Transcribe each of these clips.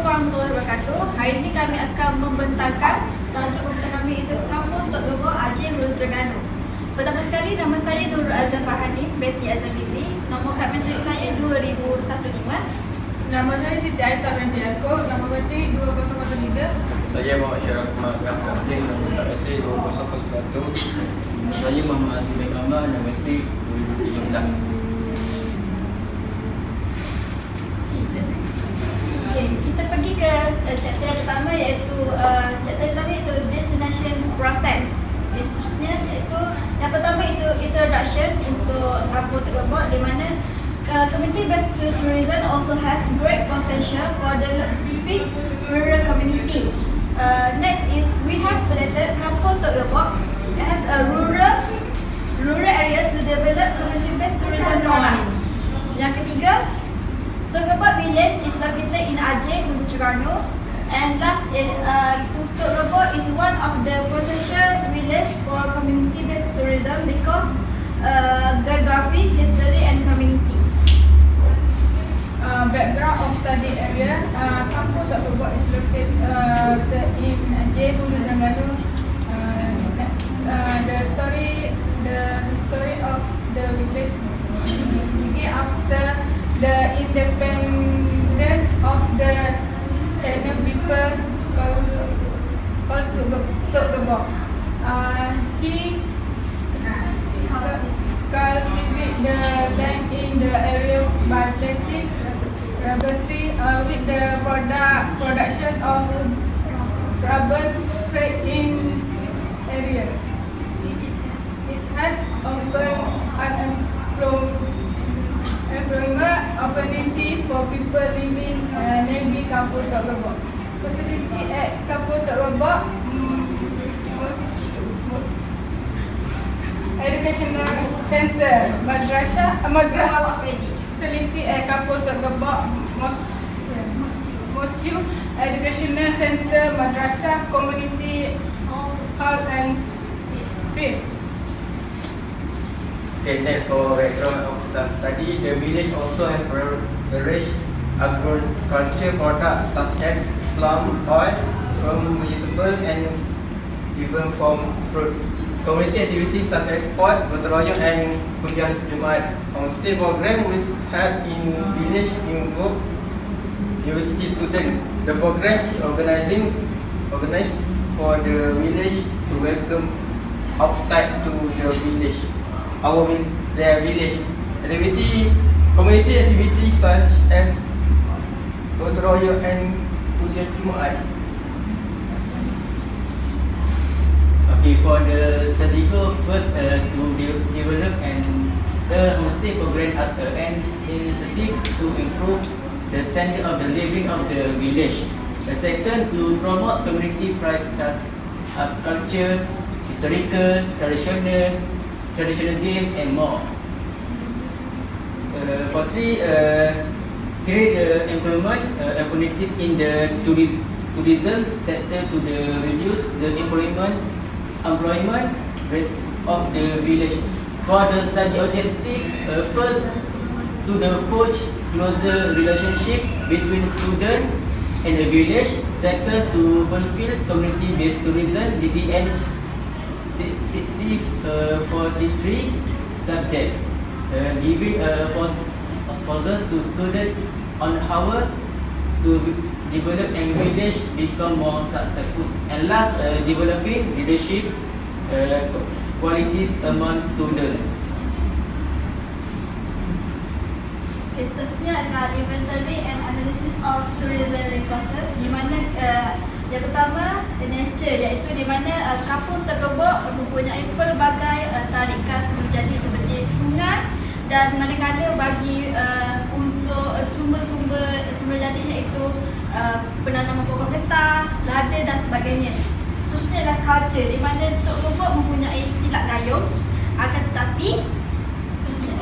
warahmatullahi wabarakatuh. Hari ini kami akan membentangkan tajuk pembentang kami itu Kampung Tok Gebok, Aceh, Hulu Terengganu. Pertama sekali, nama saya Nurul Azhar Farhani binti Azharizi. Nombor kad matrik saya 2015. Nama saya Siti Aisyah binti Yaakob. Nama matrik 2013. Saya Muhammad Syaraf Mahkamah Aceh, nombor kad matrik 2001. Saya Muhammad Asim bin Ahmad, nombor matrik 2015. Kita pergi ke chapter yang pertama iaitu destination process. Seterusnya iaitu yang pertama itu introduction untuk Kampung Tok Gebok, di mana community based tourism also has great potential for developing rural community. Next is we have selected Kampung Tok Gebok as a rural area to develop community based tourism program. Yang ketiga, Tok Gebok village is located in Aceh, Hulu Terengganu, and last is Tok Gebok is one of the potential village for community-based tourism because geography, history, and community. Background of study area. Kampung Tok Gebok is located in Aceh, Hulu Terengganu. The history of the village begin after the independence of the China people called Tok Gebok. He cultivate the land in the area by planting rubber tree with the production of rubber trade in this area. It has open employment opportunity for people living near Kampung Tok Gebok. Facility at Kampung Tok Gebok, educational center, madrasah. Facility at Kampung Tok Gebok, mosque, educational center, madrasah, community hall and field. Okay, next for background of the study, the village also have a rich agriculture products such as palm oil, from vegetable and even from fruit. Community activities such as sport, gotong royong and kuliah Jumaat. Homestay program which help in village involve university student. The program is organized for the village to welcome outside to the village. Their village community activities such as gotong royong and kuliah Jumaat. Okay, for the study goal, first to develop the homestay program as an initiative to improve the standard of the living of the village. The second, to promote community pride such as culture, historical, traditional game and more. For three, create employment opportunities in the tourism sector to reduce the employment rate of the village. For the study objective, first, to forge closer relationship between student and the village. Second, to fulfill community-based tourism. DTN 43 subject, giving exposures to students on how to develop and village become more successful. And last, developing leadership qualities among students. Seterusnya adalah inventory and analysis of tourism resources, di mana yang pertama nature, iaitu di mana Kampung Tok Gebok mempunyai pelbagai tarikan jadi seperti sungai dan manakala bagi untuk sumber jadi iaitu penanaman pokok getah, lada dan sebagainya. Seterusnya adalah culture, di mana Tok Gebok mempunyai silat gayung, akan tetapi seterusnya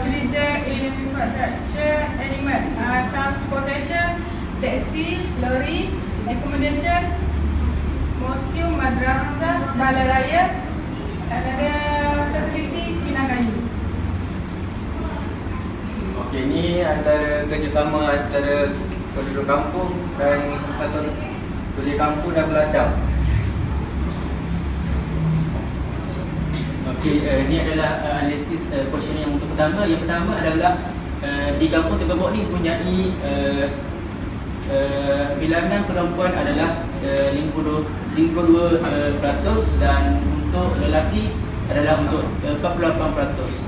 tourism infrastructure element, transportation, taxi, lorry, accommodation, mosque, madrasah, balai raya, another kerjasama antara penduduk kampung dan persatuan belia kampung dan beladang. Okey, ini adalah analisis question yang untuk pertama. Yang pertama adalah di kampung Tegabok ni mempunyai bilangan perempuan adalah 52% dan untuk lelaki adalah untuk 48%.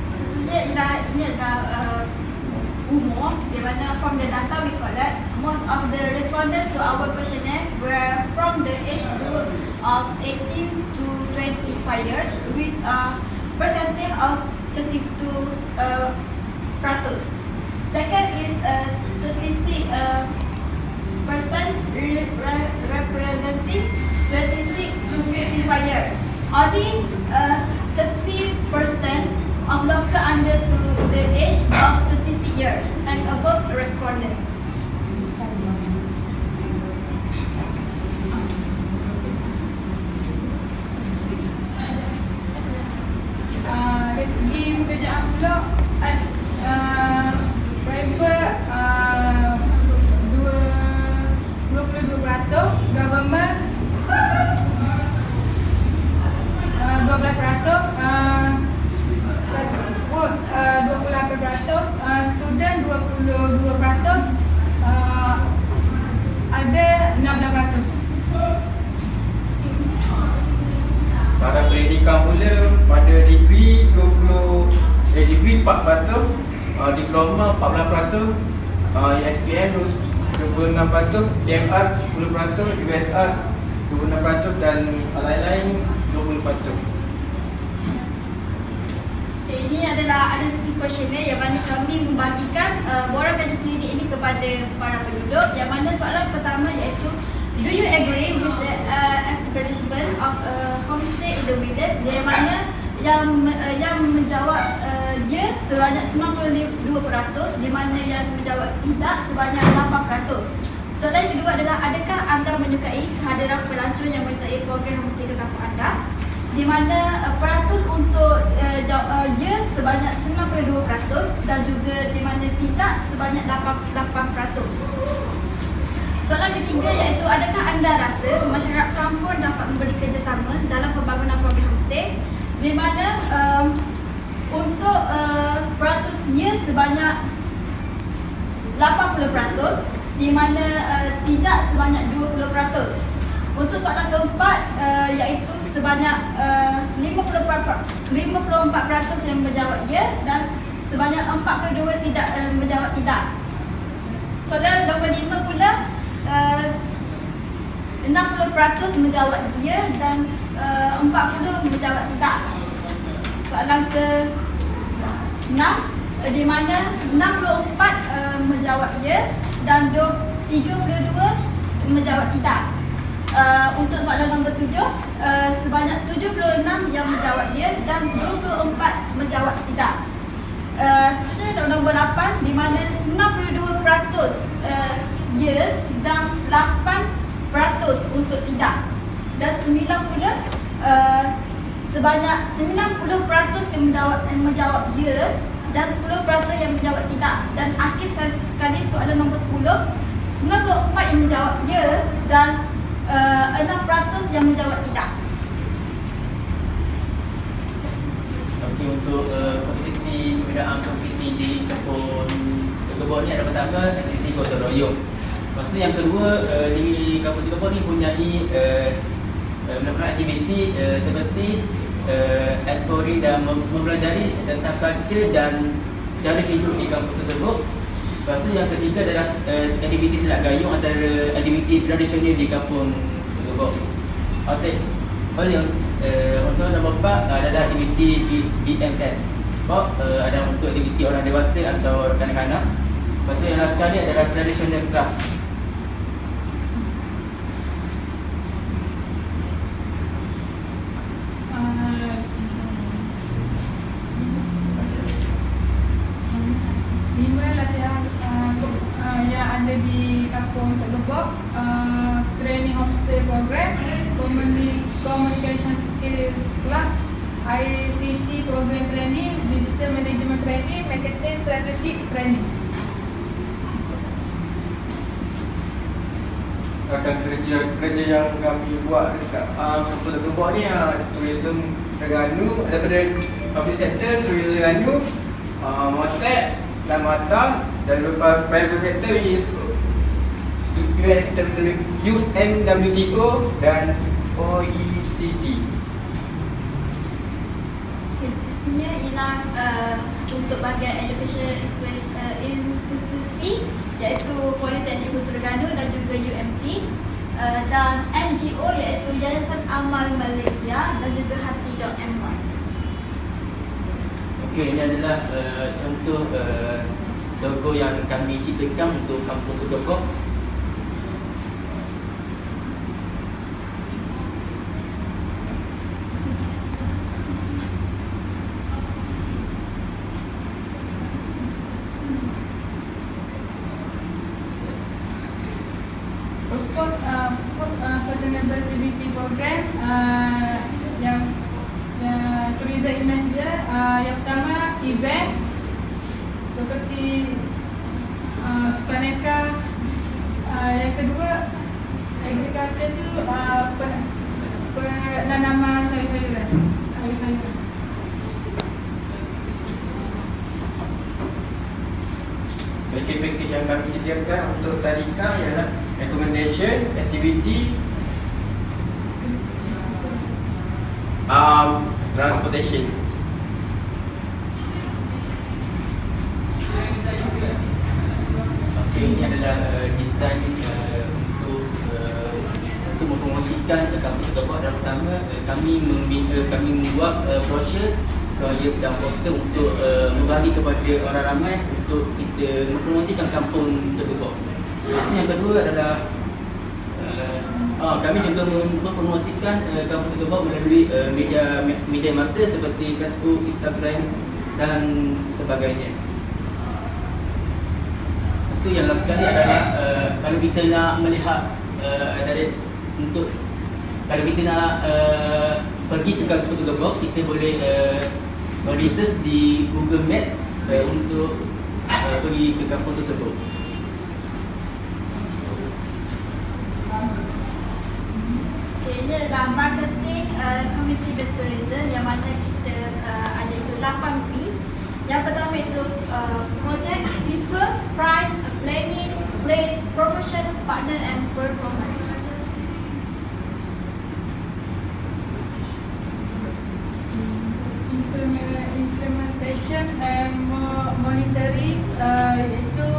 Sesungguhnya ini adalah umur di mana from the data we collect, most of the respondents to our questionnaire were from the age group of 18 to 25 years with a percentage of 32%. Second is 36% representing 26 to 55 years. Only 30% of local under to the age of 36 years and above responded. Dari segi pekerjaan pula, private 22%, government 12%, 28%, student 22%, ada 16%. Pada pendidikan pula, pada degree 4%, diploma 14%, SPM 26%, DMR 10%, USR 26% dan lain-lain 20%. Ini adalah analisis questionnaire yang mana kami membagikan borang kaji sendiri ini kepada para penduduk, yang mana soalan pertama iaitu do you agree with the establishment of a homestay in the village, yang mana yang menjawab ya sebanyak 92%, di mana yang menjawab tidak sebanyak 8%. Soalan yang kedua adalah adakah anda menyukai kehadiran pelancong yang menyertai program homestay ke kampung anda, di mana peratus untuk ya sebanyak 92% dan juga di mana tidak sebanyak 8%. Soalan ketiga iaitu adakah anda rasa masyarakat kampung dapat memberi kerjasama dalam pembangunan program homestay, di mana untuk peratusnya sebanyak 80%, di mana tidak sebanyak 20%. Untuk soalan keempat iaitu sebanyak 54% yang menjawab ya dan sebanyak 42% tidak menjawab tidak. Soalan nombor 5 pula 60% menjawab ya dan 40% menjawab tidak. Soalan ke-6 di mana 64 menjawab ya dan 32 menjawab tidak. Untuk soalan nombor 7 sebanyak 76 yang menjawab ya dan 24 menjawab tidak. Seterusnya nombor 8 di mana 92% ya dan 8% untuk tidak. Dan 9 pula sebanyak 90% yang menjawab ya dan 10% yang menjawab tidak. Dan akhir sekali soalan nombor 10, 94 yang menjawab ya dan 6% yang menjawab tidak. Okey, untuk kompositi pembinaan kompositi di kampung Tegabok ni ada pertama aktiviti gotong royong. Lepas tu yang kedua di kampung Tegabok ni mempunyai melakukan aktiviti seperti eksplori dan mempelajari tentang culture dan cara hidup di kampung tersebut. Lepas tu yang ketiga adalah aktiviti selat gayung antara aktiviti tradisional di kampung Tegabok. Okey, balik untuk nombor 4 adalah aktiviti BMS. Sebab ada untuk aktiviti orang dewasa atau kanak-kanak. Lepas tu yang last sekali adalah traditional craft. Yang ada di kampung Tegabok, training homestay program, communication skills class, ICT Program Training, Digital Management Training, Marketing Strategic Training. Rakan kerja yang kami buat dekat Kampung Tok Gebok ni, tourism Terengganu, daripada public sector, tourism Terengganu, Motek dan Mata, dan beberapa private sector UNWTO dan OECD. Seterusnya ialah untuk bahagian education institusi iaitu Politeknik Hulu Terengganu dan juga UMT, dan NGO iaitu Yayasan Amal Malaysia dan juga Hati.my. Okey, ini adalah contoh logo yang kami ciptakan untuk Kampung Tok Gebok. Sustainable CBT Program yang tourism image dia, yang pertama event seperti sukaneka, yang kedua agriculture tu penanaman sayur-sayuran. Package yang kami sediakan untuk tadika ialah accommodation, activity, transportation. Okey, ini adalah design untuk mempromosikan Kampung Tok Gebok. Dan pertama kami membuat brochure, flyers dan poster untuk membagi kepada orang ramai untuk kita mempromosikan Kampung Tok Gebok. Lepas yang kedua adalah kami juga mempromosikan Kampung Tok Gebok melalui media masa seperti Facebook, Instagram dan sebagainya. Lepas tu yang last sekali adalah kalau kita nak melihat kalau kita nak pergi ke Kampung Tok Gebok, kita boleh research di Google Maps untuk pergi ke kampung tersebut. Okay, ini adalah marketing community based tourism yang mana kita ada itu 8P. Yang pertama itu project, people, price, planning, place, promotion, partner and performance. Implementation and monitoring, iaitu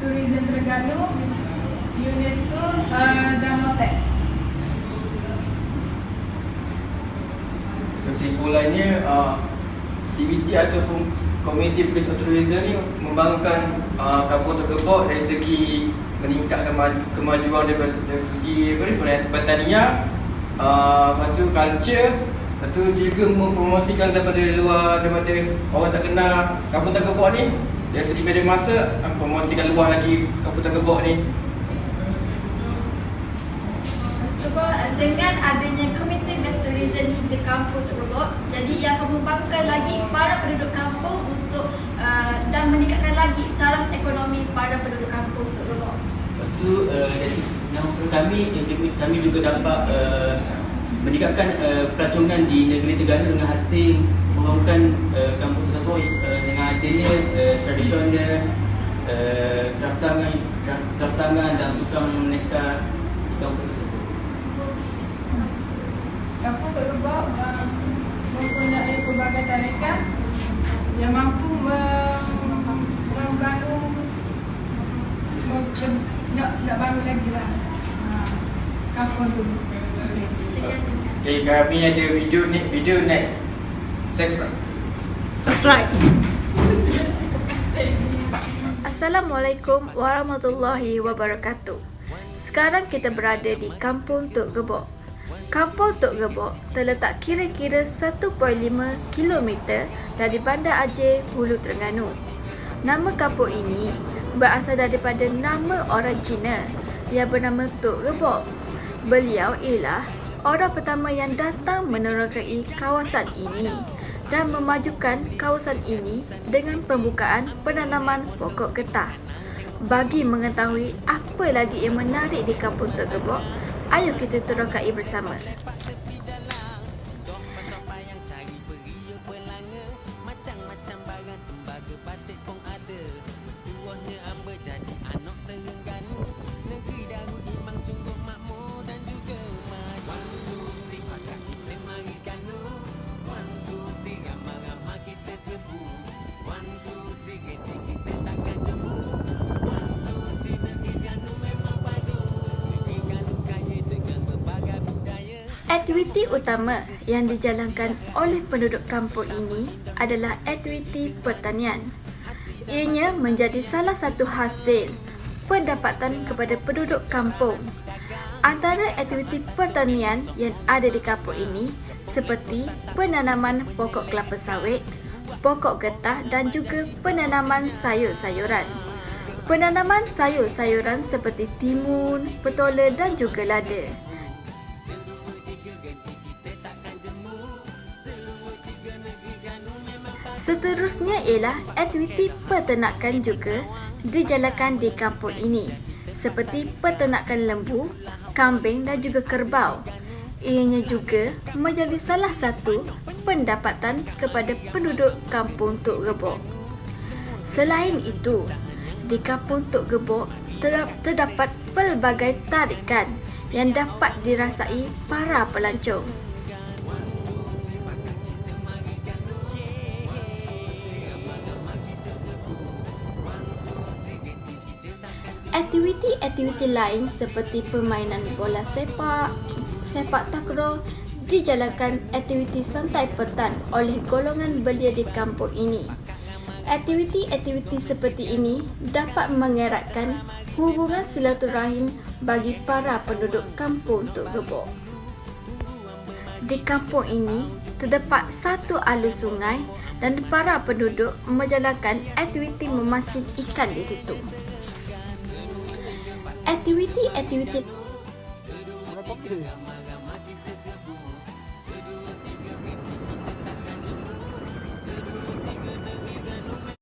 tourism Terengganu, UNESCO dan Motek. Kesimpulannya, CBT ataupun Community Based Tourism ni membangunkan Kampung Tok Gebok dari segi meningkatkan kemajuan dari segi pertanian, lepas tu culture, lepas tu juga mempromosikan daripada luar, daripada orang tak kenal Kampung Tok Gebok ni. Dari segi media masa, promosikan luar lagi Kampung Tok Gebok ni. Dengan adanya community based tourism ni di Kampung Tok Gebok, jadi ia akan membangkitkan lagi para penduduk kampung untuk dan meningkatkan lagi taraf ekonomi para penduduk Kampung Tok Gebok. Lepas tu dari segi usaha kami juga dapat meningkatkan pelancongan di negeri Terengganu dengan hasil membangunkan kampung tersebut dengan adanya tradisional kraftangan dan sukan meneka di kampung tersebut. Kampung Tok Gebok mempunyai pelbagai tarikan yang mampu membangun nak bangun lagi lah kampung tu. Sekian, terima kasih. Okay, kami ada video next. Subscribe. Assalamualaikum warahmatullahi wabarakatuh. Sekarang kita berada di Kampung Tok Gebok. Kampung Tok Gebok terletak kira-kira 1.5 km dari Bandar Aceh, Hulu Terengganu. Nama kampung ini berasal daripada nama orang Cina yang bernama Tok Gebok. Beliau ialah orang pertama yang datang menerokai kawasan ini dan memajukan kawasan ini dengan pembukaan penanaman pokok getah. Bagi mengetahui apa lagi yang menarik di Kampung Tok Gebok, ayo kita terokai bersama. Aktiviti utama yang dijalankan oleh penduduk kampung ini adalah aktiviti pertanian. Ianya menjadi salah satu hasil pendapatan kepada penduduk kampung. Antara aktiviti pertanian yang ada di kampung ini seperti penanaman pokok kelapa sawit, pokok getah dan juga penanaman sayur-sayuran. Penanaman sayur-sayuran seperti timun, petola dan juga lada. Seterusnya ialah aktiviti peternakan juga dijalankan di kampung ini seperti peternakan lembu, kambing dan juga kerbau. Ianya juga menjadi salah satu pendapatan kepada penduduk Kampung Tok Gebok. Selain itu, di Kampung Tok Gebok terdapat pelbagai tarikan yang dapat dirasai para pelancong. Aktiviti lain seperti permainan bola sepak, sepak takraw dijalankan aktiviti santai petang oleh golongan belia di kampung ini. Aktiviti-aktiviti seperti ini dapat mengeratkan hubungan silaturahim bagi para penduduk Kampung Tok Gebok. Di kampung ini terdapat satu alur sungai dan para penduduk menjalankan aktiviti memancing ikan di situ. Aktiviti